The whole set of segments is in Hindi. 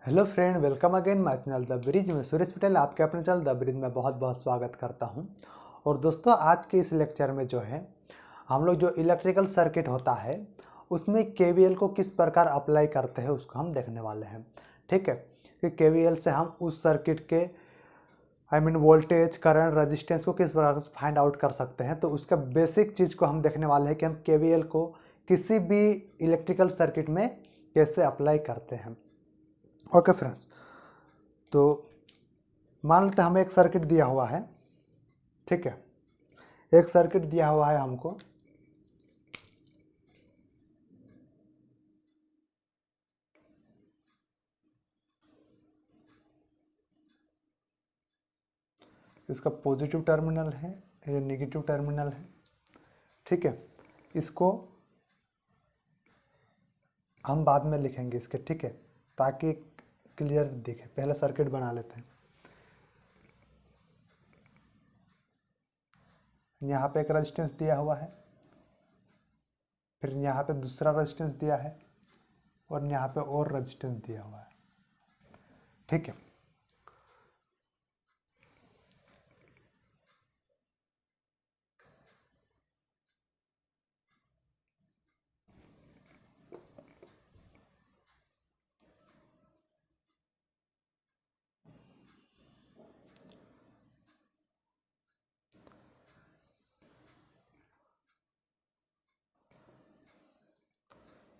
Hello friend, welcome again my channel the bridge में सुरेश पटेल आपके अपने चैनल द ब्रिज में बहुत बहुत स्वागत करता हूं। और दोस्तों, आज के इस लेक्चर में जो है हम लोग जो इलेक्ट्रिकल सर्किट होता है उसमें केवीएल को किस प्रकार अप्लाई करते हैं उसको हम देखने वाले हैं। ठीक है, कि केवीएल से हम उस सर्किट के वोल्टेज, करंट, रेजिस्टेंस को किस प्रकार से फाइंड आउट कर सकते हैं। तो उसका बेसिक चीज़ को हम देखने वाले हैं कि हम केवीएल को किसी भी इलेक्ट्रिकल सर्किट में कैसे अप्लाई करते हैं। ओके फ्रेंड्स, तो मान लेते हैं हमें एक सर्किट दिया हुआ है। ठीक है, एक सर्किट दिया हुआ है हमको। इसका पॉजिटिव टर्मिनल है, ये नेगेटिव टर्मिनल है। ठीक है, इसको हम बाद में लिखेंगे इसके, ठीक है, ताकि क्लियर दिखे। पहले सर्किट बना लेते हैं। यहाँ पे एक रेजिस्टेंस दिया हुआ है, फिर यहाँ पे दूसरा रेजिस्टेंस दिया है, और यहाँ पे और रेजिस्टेंस दिया हुआ है। ठीक है,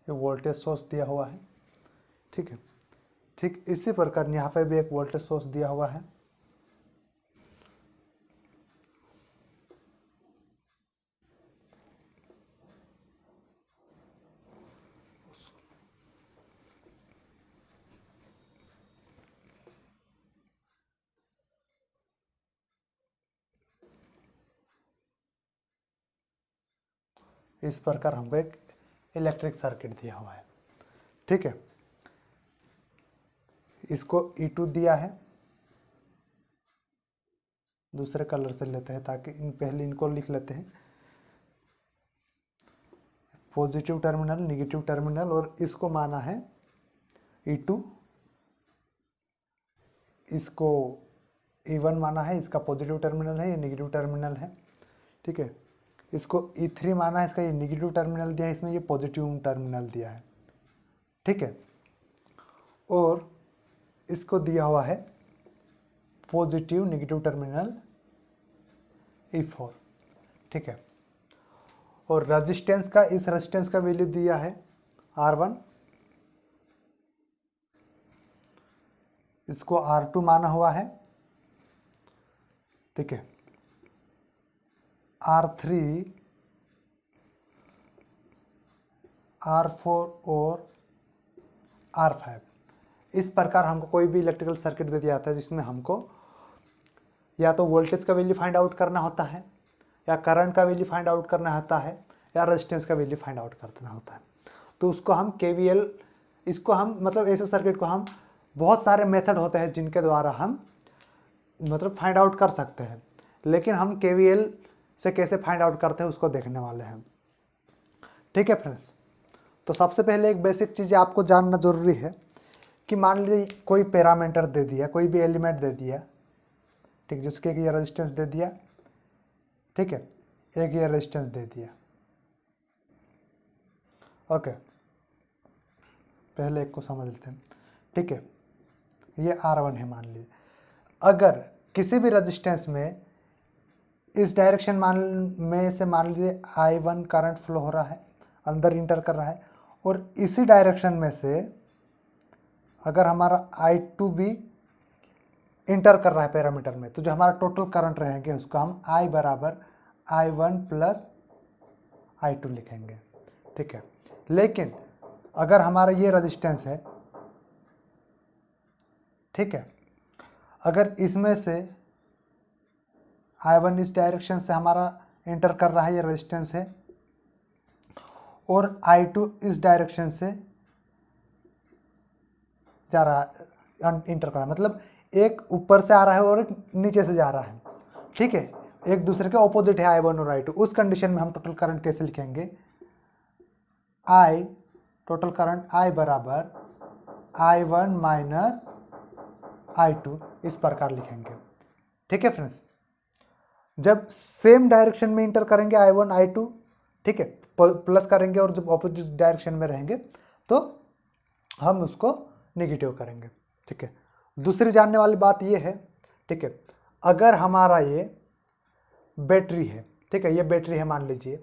ये वोल्टेज सोर्स दिया हुआ है। ठीक है, ठीक इसी प्रकार यहाँ पे भी एक वोल्टेज सोर्स दिया हुआ है। इस प्रकार हमको एक इलेक्ट्रिक सर्किट दिया हुआ है। ठीक है, इसको E2 दिया है। दूसरे कलर से लेते हैं ताकि पहले इनको लिख लेते हैं। पॉजिटिव टर्मिनल, नेगेटिव टर्मिनल, और इसको माना है E2, इसको E1 माना है। इसका पॉजिटिव टर्मिनल है, ये नेगेटिव टर्मिनल है। ठीक है, इसको E3 माना है, इसका ये नेगेटिव टर्मिनल दिया है, इसमें ये पॉजिटिव टर्मिनल दिया है। ठीक है, और इसको दिया हुआ है पॉजिटिव नेगेटिव टर्मिनल E4। ठीक है, और रेजिस्टेंस का, इस रेजिस्टेंस का वैल्यू दिया है R1, इसको R2 माना हुआ है। ठीक है, R3, R4 और R5। इस प्रकार हमको कोई भी इलेक्ट्रिकल सर्किट दे दिया जाता है जिसमें हमको या तो वोल्टेज का वैल्यू फाइंड आउट करना होता है, या करंट का वैल्यू फाइंड आउट करना होता है, या रेजिस्टेंस का वैल्यू फाइंड आउट करना होता है। तो उसको हम केवीएल, इसको हम ऐसे सर्किट को हम बहुत सारे मेथड होते हैं जिनके द्वारा हम फाइंड आउट कर सकते हैं, लेकिन हम केवीएल से कैसे फाइंड आउट करते हैं उसको देखने वाले हैं। ठीक है फ्रेंड्स, तो सबसे पहले एक बेसिक चीज़ आपको जानना ज़रूरी है कि मान लीजिए कोई पैरामीटर दे दिया, कोई भी एलिमेंट दे दिया। ठीक, जिसके ये रेजिस्टेंस दे दिया। ठीक है, एक ये रेजिस्टेंस दे दिया। ओके, पहले एक को समझ लेते हैं। ठीक है, ये R1 है मान लीजिए। अगर किसी भी रेजिस्टेंस में इस डायरेक्शन मान लीजिए I1 करंट फ्लो हो रहा है, अंदर इंटर कर रहा है, और इसी डायरेक्शन में से अगर हमारा I2 भी इंटर कर रहा है पैरामीटर में, तो जो हमारा टोटल करंट रहेंगे उसको हम I बराबर I1 प्लस I2 लिखेंगे। ठीक है, लेकिन अगर हमारा ये रेजिस्टेंस है, ठीक है, अगर इसमें से I1 इस डायरेक्शन से हमारा इंटर कर रहा है, ये रेजिस्टेंस है, और I2 इस डायरेक्शन से जा रहा है, इंटर कर रहा है, मतलब एक ऊपर से आ रहा है और एक नीचे से जा रहा है। ठीक है, एक दूसरे के ऑपोजिट है I1 और I2। उस कंडीशन में हम टोटल करंट कैसे लिखेंगे? टोटल करंट I बराबर I1 माइनस I2 इस प्रकार लिखेंगे। ठीक है फ्रेंड्स, जब सेम डायरेक्शन में इंटर करेंगे I1 I2, ठीक है, प्लस करेंगे, और जब ऑपोजिट डायरेक्शन में रहेंगे तो हम उसको नेगेटिव करेंगे। ठीक है, दूसरी जानने वाली बात ये है, ठीक है, अगर हमारा ये बैटरी है, ठीक है, ये बैटरी है मान लीजिए,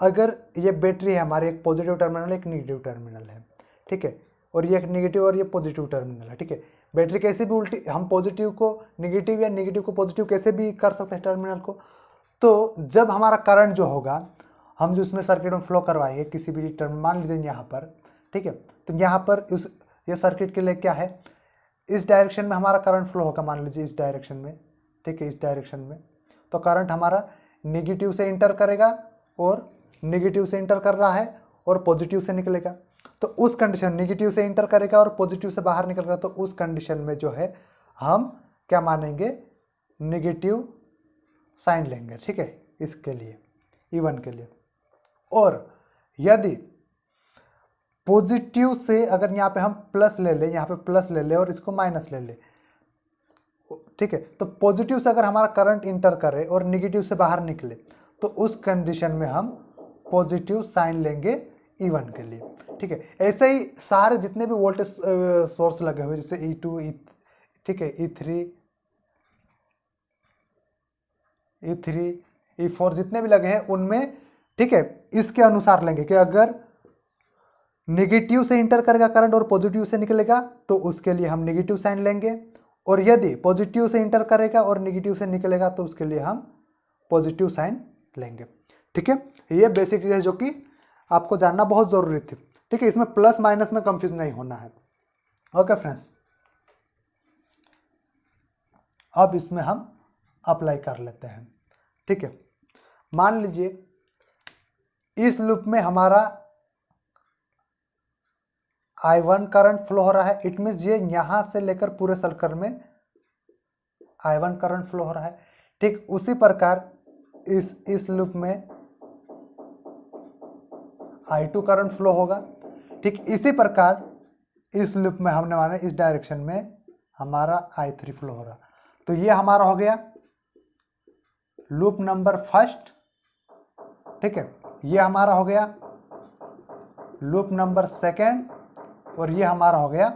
अगर ये बैटरी है हमारे, एक पॉजिटिव टर्मिनल एक नेगेटिव टर्मिनल है, ठीक है, और ये एक नेगेटिव और ये पॉजिटिव टर्मिनल है। ठीक है, बैटरी कैसे भी उल्टी, हम पॉजिटिव को नेगेटिव या नेगेटिव को पॉजिटिव कैसे भी कर सकते हैं टर्मिनल को। तो जब हमारा करंट जो होगा, हम जो इसमें सर्किट में फ्लो करवाएंगे किसी भी टर्मिनल, मान लीजिए यहाँ पर, ठीक है, तो यहाँ पर ये सर्किट के लिए क्या है, इस डायरेक्शन में हमारा करंट फ्लो होगा, मान लीजिए इस डायरेक्शन में, ठीक है, इस डायरेक्शन में, तो करंट हमारा नेगेटिव से इंटर करेगा और नेगेटिव से इंटर कर रहा है और पॉजिटिव से निकलेगा। तो उस कंडीशन, नेगेटिव से इंटर करेगा और पॉजिटिव से बाहर निकलेगा, तो उस कंडीशन में जो है हम क्या मानेंगे, नेगेटिव साइन लेंगे। ठीक है, इसके लिए E1 के लिए। और यदि पॉजिटिव से अगर यहाँ पे हम प्लस ले लें, यहाँ पे प्लस ले लें और इसको माइनस ले लें, ठीक है, तो पॉजिटिव से अगर हमारा करंट इंटर करे और नेगेटिव से बाहर निकले, तो उस कंडीशन में हम पॉजिटिव साइन लेंगे E1 के लिए। ठीक है, ऐसे ही सारे जितने भी वोल्टेज सोर्स लगे हुए, जैसे E2 ठीक है, E3 E4 जितने भी लगे हैं उनमें, ठीक है, इसके अनुसार लेंगे कि अगर नेगेटिव से इंटर करेगा करंट और पॉजिटिव से निकलेगा तो उसके लिए हम नेगेटिव साइन लेंगे, और यदि पॉजिटिव से इंटर करेगा और नेगेटिव से निकलेगा तो उसके लिए हम पॉजिटिव साइन लेंगे। ठीक है, ये बेसिक चीज़ है जो कि आपको जानना बहुत ज़रूरी थी। ठीक है, इसमें प्लस माइनस में कंफ्यूज नहीं होना है। ओके फ्रेंड्स, अब इसमें हम अप्लाई कर लेते हैं। ठीक है, मान लीजिए इस लूप में हमारा I1 करंट फ्लो हो रहा है, इट मीन्स ये यहाँ से लेकर पूरे सर्कल में I1 करंट फ्लो हो रहा है। ठीक उसी प्रकार इस लूप में I2 करंट फ्लो होगा। ठीक इसी प्रकार इस लूप में हमने माना इस डायरेक्शन में हमारा I3 फ्लो हो रहा। तो ये हमारा हो गया लूप नंबर फर्स्ट। ठीक है, ये हमारा हो गया लूप नंबर सेकेंड, और ये हमारा हो गया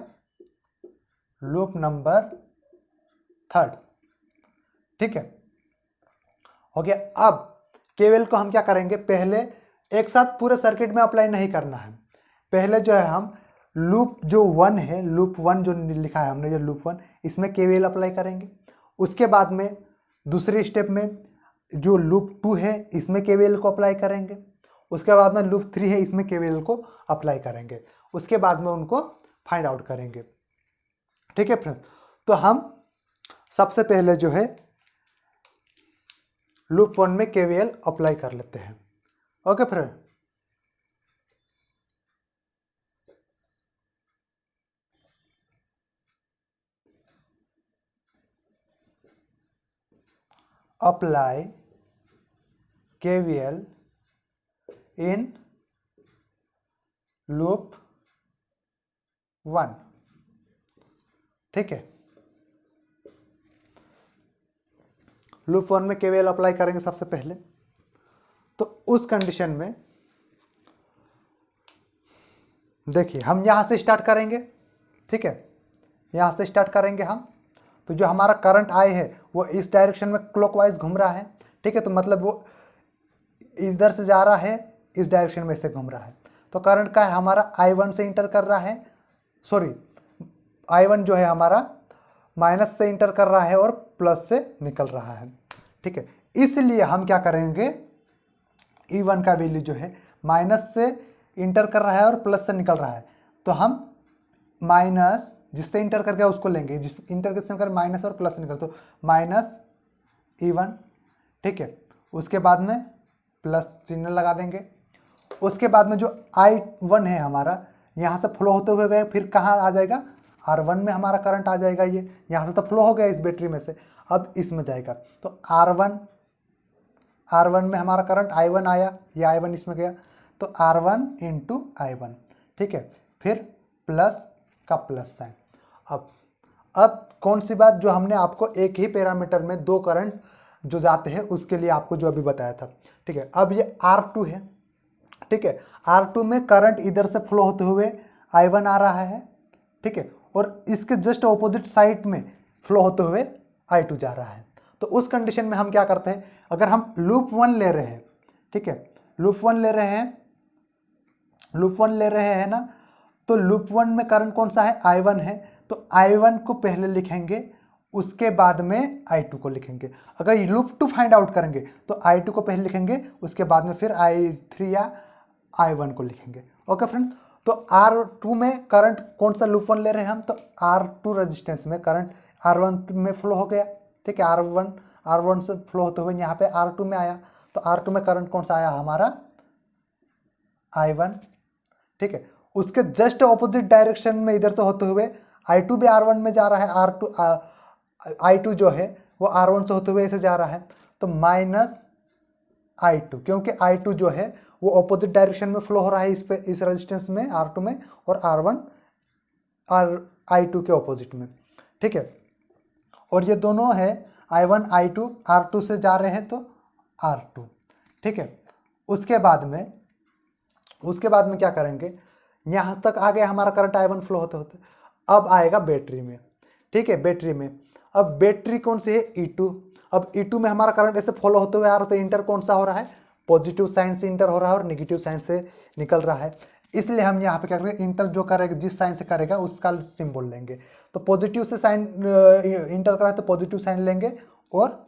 लूप नंबर थर्ड। ठीक है, हो गया। अब केवीएल को हम क्या करेंगे, पहले एक साथ पूरे सर्किट में अप्लाई नहीं करना है। पहले जो है हम लूप जो 1 है, लूप 1 जो लिखा है हमने, जो लूप 1, इसमें केवीएल अप्लाई करेंगे। उसके बाद में दूसरे स्टेप में जो लूप 2 है इसमें केवीएल को अप्लाई करेंगे। उसके बाद में लूप 3 है, इसमें केवीएल को अप्लाई करेंगे। उसके बाद में उनको फाइंड आउट करेंगे। ठीक है फ्रेंड्स, तो हम सबसे पहले जो है लूप 1 में केवीएल अप्लाई कर लेते हैं। Okay friend, apply KVL in loop 1। ठीक है, लूप 1 में केवीएल अप्लाई करेंगे सबसे पहले। तो उस कंडीशन में देखिए हम यहां से स्टार्ट करेंगे। ठीक है, यहां से स्टार्ट करेंगे हम। तो जो हमारा करंट आई है वो इस डायरेक्शन में क्लॉकवाइज घूम रहा है। ठीक है, तो मतलब वो इधर से जा रहा है, इस डायरेक्शन में से घूम रहा है। तो करंट का है हमारा I1 से इंटर कर रहा है, सॉरी I1 जो है हमारा माइनस से इंटर कर रहा है और प्लस से निकल रहा है। ठीक है, इसलिए हम क्या करेंगे, E1 का वैल्यू जो है माइनस से इंटर कर रहा है और प्लस से निकल रहा है, तो हम माइनस जिससे इंटर कर गया उसको लेंगे, जिस इंटर के कर माइनस और प्लस निकल, तो माइनस E1। ठीक है, उसके बाद में प्लस चिन्ह लगा देंगे। उसके बाद में जो I1 है हमारा यहाँ से फ्लो होते हुए गए, फिर कहाँ आ जाएगा, R1 में हमारा करंट आ जाएगा। ये यहाँ से तो फ्लो हो गया इस बैटरी में से, अब इसमें जाएगा। तो R1 में हमारा करंट I1 आया, ये I1 इसमें गया, तो R1 × I1। ठीक है, फिर प्लस का प्लस साइन। अब कौन सी बात जो हमने आपको एक ही पैरामीटर में दो करंट जो जाते हैं उसके लिए आपको जो अभी बताया था, ठीक है। अब ये R2 है, ठीक है। R2 में करंट इधर से फ्लो होते हुए I1 आ रहा है, ठीक है, और इसके जस्ट ऑपोजिट साइड में फ्लो होते हुए I2 जा रहा है। तो उस कंडीशन में हम क्या करते हैं, अगर हम लूप 1 ले रहे हैं, ठीक है, लूप 1 ले रहे हैं ना, तो लूप 1 में करंट कौन सा है, I1 है, तो I1 को पहले लिखेंगे, उसके बाद में I2 को लिखेंगे। अगर लूप 2 फाइंड आउट करेंगे तो I2 को पहले लिखेंगे, उसके बाद में फिर I3 या I1 को लिखेंगे। ओके फ्रेंड, तो R2 में करंट कौन सा लूप 1 ले रहे हैं हम, तो R2 रेजिस्टेंस में करंट R1 में फ्लो हो गया, ठीक है, R1 से फ्लो होते हुए यहाँ पे R2 में आया, तो R2 में करंट कौन सा आया हमारा I1, ठीक है। उसके जस्ट ऑपोजिट डायरेक्शन में इधर से होते हुए I2 भी R1 में जा रहा है, I2 जो है वो R1 से होते हुए ऐसे जा रहा है, तो माइनस I2, क्योंकि I2 जो है वो ऑपोजिट डायरेक्शन में फ्लो हो रहा है इस रेजिस्टेंस में R2 में, और I2 के ऑपोजिट में, ठीक है। और ये दोनों है I1 I2 R2 से जा रहे हैं तो R2, ठीक है। उसके बाद में क्या करेंगे, यहाँ तक आ गया हमारा करंट I1 फ्लो होते होते, अब आएगा बैटरी में, ठीक है। बैटरी में अब बैटरी कौन सी है, E2। अब E2 में हमारा करंट ऐसे फॉलो होते हुए आ रहा है, तो इंटर कौन सा हो रहा है, पॉजिटिव साइन से इंटर हो रहा है और नेगेटिव साइन से निकल रहा है, इसलिए हम यहाँ पे क्या करेंगे, इंटर जो करेगा जिस साइन से करेगा उसका सिंबल लेंगे। तो पॉजिटिव से साइन इंटर करा है तो पॉजिटिव साइन लेंगे और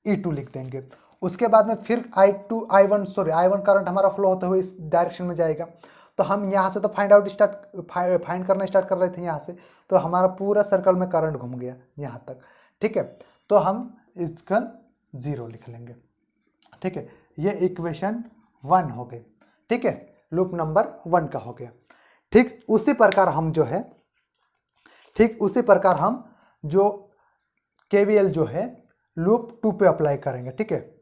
E2 लिख देंगे। उसके बाद में फिर I1 करंट हमारा फ्लो होते हुए इस डायरेक्शन में जाएगा, तो हम यहाँ से तो फाइंड करना स्टार्ट कर रहे थे यहाँ से, तो हमारा पूरा सर्कल में करंट घूम गया यहाँ तक, ठीक है। तो हम इसका 0 लिख लेंगे, ठीक है। ये इक्वेशन 1 हो गई, ठीक है, लूप नंबर 1 का हो गया। ठीक उसी प्रकार हम जो KVL जो है लूप 2 पे अप्लाई करेंगे, ठीक है।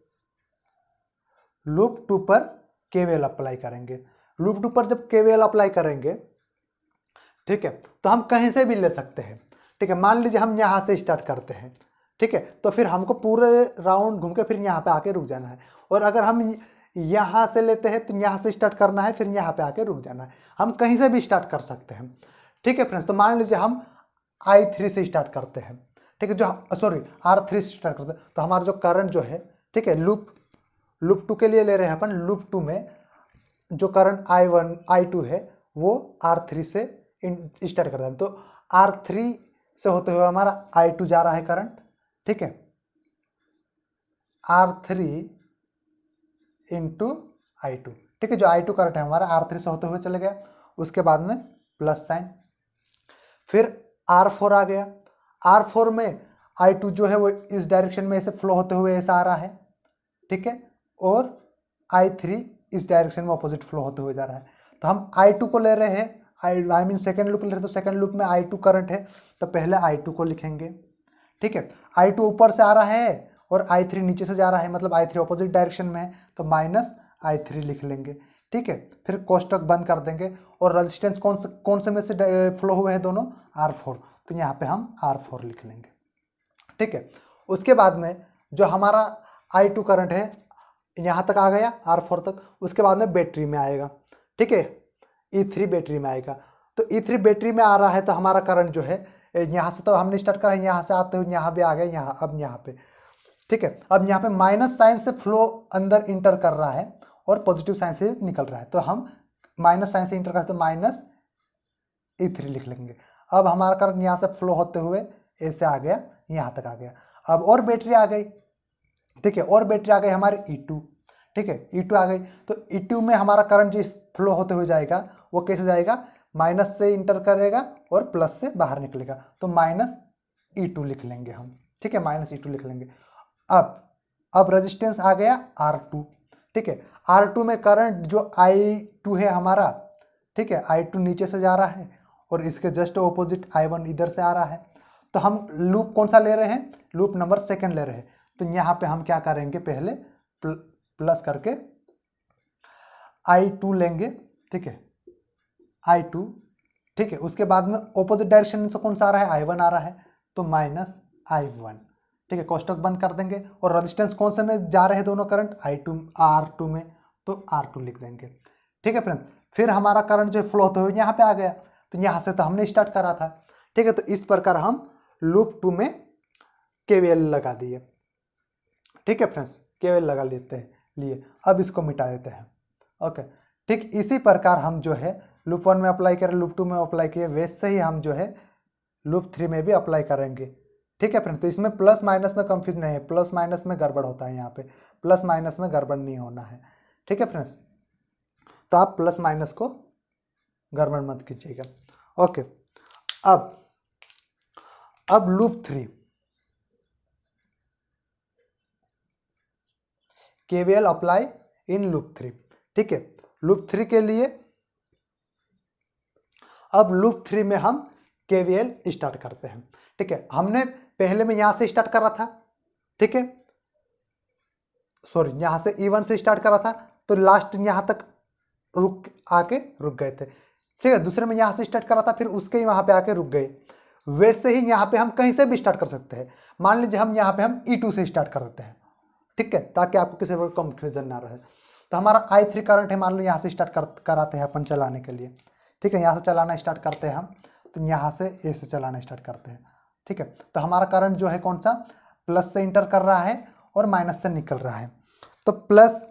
लूप 2 पर KVL अप्लाई करेंगे। लूप 2 पर जब KVL अप्लाई करेंगे, ठीक है, तो हम कहीं से भी ले सकते हैं, ठीक है। मान लीजिए हम यहाँ से स्टार्ट करते हैं, ठीक है, तो फिर हमको पूरे राउंड घूम के फिर यहाँ पे आके रुक जाना है। और अगर हम यहाँ से लेते हैं तो यहाँ से स्टार्ट करना है, फिर यहाँ पे आके रुक जाना है। हम कहीं से भी स्टार्ट कर सकते हैं, ठीक है फ्रेंड्स। तो मान लीजिए हम I3 से स्टार्ट करते हैं, ठीक है, R3 से स्टार्ट करते हैं, तो हमारा जो करंट जो है, ठीक है, लूप 2 के लिए ले रहे हैं अपन। लूप 2 में जो करंट I2 है वो R3 से स्टार्ट करता है, तो R3 से होते हुए हमारा I2 जा रहा है करंट, ठीक है, R3 इंटू I2, ठीक है। जो I2 करंट है हमारा R3 से होते हुए चले गया, उसके बाद में प्लस साइन, फिर R4 आ गया। R4 में I2 जो है वो इस डायरेक्शन में ऐसे फ्लो होते हुए ऐसा आ रहा है, ठीक है, और I3 इस डायरेक्शन में ऑपोजिट फ्लो होते हुए जा रहा है। तो हम I2 को ले रहे हैं, आई मीन सेकेंड लूप ले रहे हैं, तो सेकेंड लूप में I2 करंट है, तो पहले I2 को लिखेंगे, ठीक है। I2 ऊपर से आ रहा है और I3 नीचे से जा रहा है, मतलब I3 ऑपोजिट डायरेक्शन में है, तो माइनस I3 लिख लेंगे, ठीक है। फिर कोष्टक बंद कर देंगे, और रेजिस्टेंस कौन से में से फ्लो हुए हैं दोनों, R4, तो यहाँ पे हम R4 लिख लेंगे, ठीक है। उसके बाद में जो हमारा I2 करंट है यहाँ तक आ गया R4 तक, उसके बाद में बैटरी में आएगा, ठीक है, E3 बैटरी में आएगा। तो E3 बैटरी में आ रहा है, तो हमारा करंट जो है यहाँ से तो हमने स्टार्ट करा, यहाँ से आते हुए यहाँ भी आ गया, अब यहाँ पे, ठीक है। अब यहाँ पे माइनस साइन से फ्लो अंदर इंटर कर रहा है और पॉजिटिव साइन से निकल रहा है, तो हम माइनस साइन से इंटर करते माइनस E3 लिख लेंगे। अब हमारा करंट यहाँ से फ्लो होते हुए ऐसे आ गया, यहाँ तक आ गया। अब और बैटरी आ गई, ठीक है, और बैटरी आ गई हमारी E2, ठीक है, E2 आ गई। तो E2 में हमारा करंट जिस फ्लो होते हुए जाएगा वो कैसे जाएगा, माइनस से इंटर करेगा और प्लस से बाहर निकलेगा, तो माइनस E2 लिख लेंगे हम, ठीक है, माइनस E2 लिख लेंगे। अब रेजिस्टेंस आ गया R2, ठीक है। R2 में करंट जो I2 है हमारा, ठीक है, I2 नीचे से जा रहा है और इसके जस्ट ऑपोजिट I1 इधर से आ रहा है। तो हम लूप कौन सा ले रहे हैं, लूप नंबर 2 ले रहे हैं। तो यहाँ पे हम क्या करेंगे, पहले प्लस करके I2 लेंगे, ठीक है, I2 ठीक है। उसके बाद में ऑपोजिट डायरेक्शन से कौन सा आ रहा है, I1 आ रहा है, तो माइनस I1, ठीक है। कोष्टक बंद कर देंगे और रेजिस्टेंस कौन से में जा रहे हैं दोनों करंट, I2 R2 में, तो R2 लिख देंगे, ठीक है फ्रेंड्स। फिर हमारा करंट जो फ्लो होते हुए यहाँ पे आ गया, तो यहाँ से तो हमने स्टार्ट करा था, ठीक है। तो इस प्रकार हम लूप 2 में KVL लगा दिए, ठीक है फ्रेंड्स, KVL लगा लेते हैं लिए। अब इसको मिटा देते हैं, ओके। ठीक इसी प्रकार हम जो है लूप 1 में अप्लाई करें, लूप 2 में अप्लाई किए, वैसे ही हम जो है लूप 3 में भी अप्लाई करेंगे, ठीक है फ्रेंड। तो इसमें प्लस माइनस में कंफ्यूज नहीं है, प्लस माइनस में गड़बड़ होता है, यहाँ पे प्लस माइनस में गड़बड़ नहीं होना है, ठीक है फ्रेंड्स। तो आप प्लस माइनस को गड़बड़ मत कीजिएगा, ओके। अब loop 3 KVL apply in loop 3, ठीक है। लूप 3 के लिए अब लूप 3 में हम KVL स्टार्ट करते हैं, ठीक है। हमने पहले में यहां से स्टार्ट करा था, ठीक है, सॉरी यहां से E1 से स्टार्ट करा था, तो लास्ट यहां तक रुक गए थे, ठीक है। दूसरे में यहां से स्टार्ट करा था, फिर उसके ही वहां पे आके रुक गए। वैसे ही यहाँ पे हम कहीं से भी स्टार्ट कर सकते हैं। मान लीजिए हम यहाँ पे हम E2 से स्टार्ट कर देते हैं, ठीक है, ताकि आपको किसी पर कंफ्यूजन ना रहे। तो हमारा I3 करंट है, मान लो यहाँ से स्टार्ट कराते हैं अपन चलाने के लिए, ठीक है। यहाँ से चलाना स्टार्ट करते हैं हम, तो यहाँ से ए से चलाना स्टार्ट करते हैं, ठीक है। तो हमारा करंट जो है कौन सा, प्लस से इंटर कर रहा है और माइनस से निकल रहा है, तो प्लस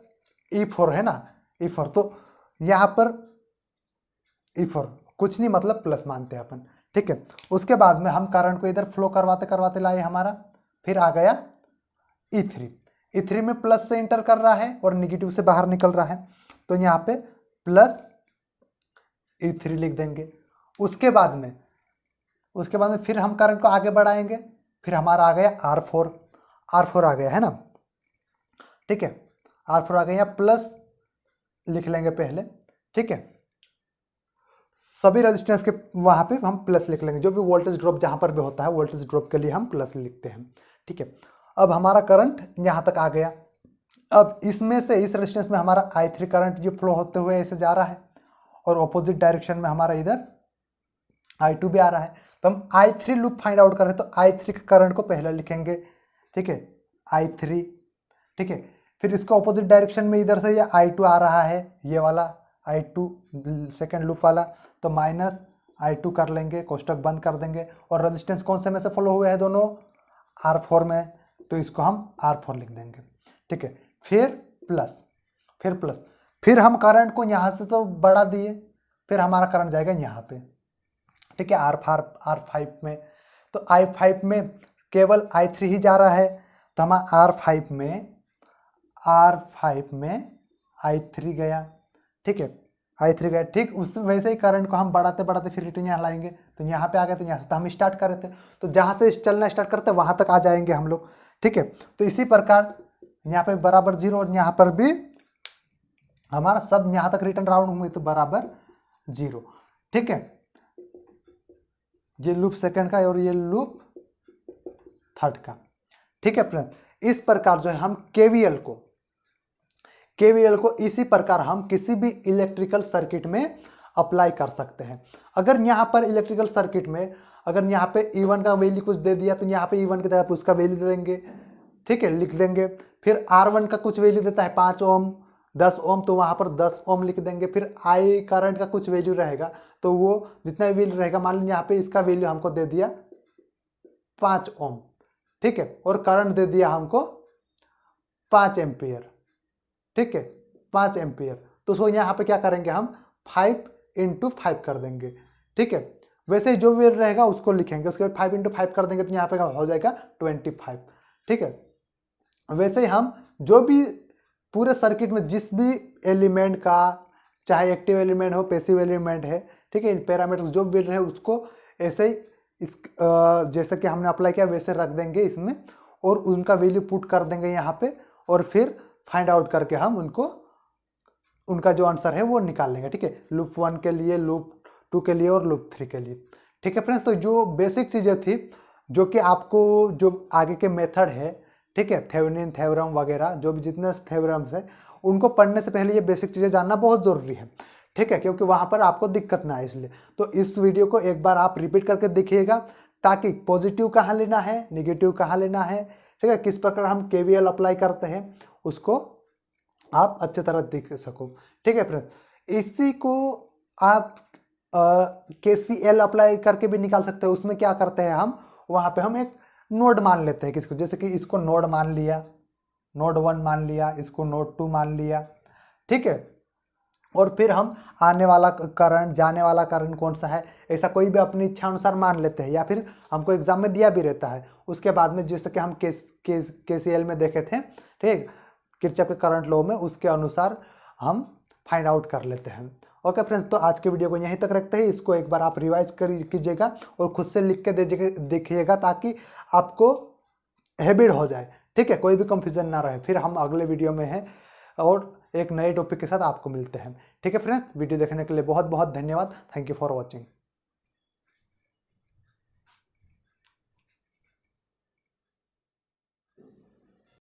E4 है ना, E4, तो यहाँ पर E4 कुछ नहीं, मतलब प्लस मानते हैं अपन, ठीक है। उसके बाद में हम करंट को इधर फ्लो करवाते करवाते लाए हमारा, फिर आ गया E3 में प्लस से इंटर कर रहा है और निगेटिव से बाहर निकल रहा है, तो यहाँ पे प्लस E3 लिख देंगे। उसके बाद में फिर हम करंट को आगे बढ़ाएंगे, फिर हमारा आ गया R4 आ गया है ना, ठीक है। R4 आ गया, यहाँ प्लस लिख लेंगे पहले, ठीक है। सभी रेजिस्टेंस के वहां पे हम प्लस लिख लेंगे, जो भी वोल्टेज ड्रॉप जहां पर भी होता है, वोल्टेज ड्रॉप के लिए हम प्लस लिखते हैं, ठीक है। अब हमारा करंट यहां तक आ गया। अब इसमें से इस रेजिस्टेंस में हमारा I3 करंट जो फ्लो होते हुए ऐसे जा रहा है, और ऑपोजिट डायरेक्शन में हमारा इधर I2 भी आ रहा है। तो हम I3 लूप फाइंड आउट करें, तो I3 के करंट को पहले लिखेंगे, ठीक है, I3, ठीक है। फिर इसका ऑपोजिट डायरेक्शन में इधर से ये I2 आ रहा है, ये वाला I2 सेकेंड लूप वाला, तो माइनस I2 कर लेंगे, कोष्टक बंद कर देंगे। और रेजिस्टेंस कौन से में से फॉलो हुए हैं, दोनों R4 में, तो इसको हम R4 लिख देंगे, ठीक है। फिर प्लस, फिर हम करंट को यहाँ से तो बढ़ा दिए, फिर हमारा करंट जाएगा यहाँ पे, ठीक है, R5 में। तो I5 में केवल I3 ही जा रहा है, तो हमारा R5 में I3 गया, ठीक है, I3 गया, ठीक। उस वैसे ही करंट को हम बढ़ाते बढ़ाते फिर रिटर्न यहाँ लाएंगे, तो यहाँ पे आ गए, तो यहाँ से तो हम स्टार्ट कर रहे थे, तो जहाँ से चलना स्टार्ट करते वहाँ तक आ जाएंगे हम लोग, ठीक है। तो इसी प्रकार यहाँ पे बराबर 0 और यहाँ पर भी हमारा सब यहाँ तक रिटर्न राउंड हुए, तो बराबर 0, ठीक है। ये लूप सेकंड का और ये लूप थर्ड का, ठीक है फ्रेंड। इस प्रकार जो है हम KVL को इसी प्रकार हम किसी भी इलेक्ट्रिकल सर्किट में अप्लाई कर सकते हैं। अगर यहाँ पर इलेक्ट्रिकल सर्किट में अगर यहाँ पे E1 का वैल्यू कुछ दे दिया, तो यहाँ पे E1 की जगह पे उसका वैल्यू दे देंगे, ठीक है, लिख देंगे। फिर R1 का कुछ वैल्यू देता है 5 ओम 10 ओम, तो वहाँ पर 10 ओम लिख देंगे। फिर I करंट का कुछ वैल्यू रहेगा, तो वो जितना वैल्यू रहेगा, मान लीजिए यहाँ पे इसका वैल्यू हमको दे दिया 5 ओम, ठीक है, और करंट दे दिया हमको 5 एम्पियर, ठीक है, 5 एम्पियर। तो उसको यहाँ पे क्या करेंगे, हम 5 × 5 कर देंगे, ठीक है। वैसे ही जो वैल्यू रहेगा उसको लिखेंगे, उसके बाद 5 × 5 कर देंगे, तो यहाँ पे हो जाएगा 25, ठीक है। वैसे ही हम जो भी पूरे सर्किट में जिस भी एलिमेंट का, चाहे एक्टिव एलिमेंट हो पैसिव एलिमेंट है, ठीक है, पैरामीटर जो भी है उसको ऐसे ही इस जैसे कि हमने अप्लाई किया वैसे रख देंगे इसमें, और उनका वैल्यू पुट कर देंगे यहाँ पे, और फिर फाइंड आउट करके हम उनका जो आंसर है वो निकाल लेंगे, ठीक है, लूप 1 के लिए, लूप 2 के लिए और लूप 3 के लिए, ठीक है फ्रेंड्स। तो जो बेसिक चीज़ें थी, जो कि आपको जो आगे के मेथड है, ठीक है, थेवेनिन थ्योरम वगैरह जो भी जितने थ्योरम्स है, उनको पढ़ने से पहले ये बेसिक चीज़ें जानना बहुत ज़रूरी है, ठीक है, क्योंकि वहाँ पर आपको दिक्कत ना आए इसलिए। तो इस वीडियो को एक बार आप रिपीट करके देखिएगा, ताकि पॉजिटिव कहाँ लेना है, निगेटिव कहाँ लेना है, ठीक है, किस प्रकार हम KVL अप्लाई करते हैं उसको आप अच्छी तरह देख सको। ठीक है फ्रेंड्स, इसी को आप KCL अप्लाई करके भी निकाल सकते हैं। उसमें क्या करते हैं हम, वहाँ पे हम एक नोड मान लेते हैं किसको, जैसे कि इसको नोड मान लिया, नोड 1 मान लिया, इसको नोड 2 मान लिया, ठीक है। और फिर हम आने वाला करंट, जाने वाला करंट कौन सा है, ऐसा कोई भी अपनी इच्छा अनुसार मान लेते हैं, या फिर हमको एग्जाम में दिया भी रहता है। उसके बाद में जैसे कि हम KCL में देखे थे, ठीक, किरचॉफ के करंट लॉ में, उसके अनुसार हम फाइंड आउट कर लेते हैं। ओके फ्रेंड्स, तो आज के वीडियो को यहीं तक रखते हैं। इसको एक बार आप रिवाइज कीजिएगा और खुद से लिख के देखिएगा, ताकि आपको हैबिट हो जाए, ठीक है, कोई भी कंफ्यूजन ना रहे। फिर हम अगले वीडियो में हैं और एक नए टॉपिक के साथ आपको मिलते हैं। ठीक है फ्रेंड्स, वीडियो देखने के लिए बहुत बहुत धन्यवाद। Thank you for watching.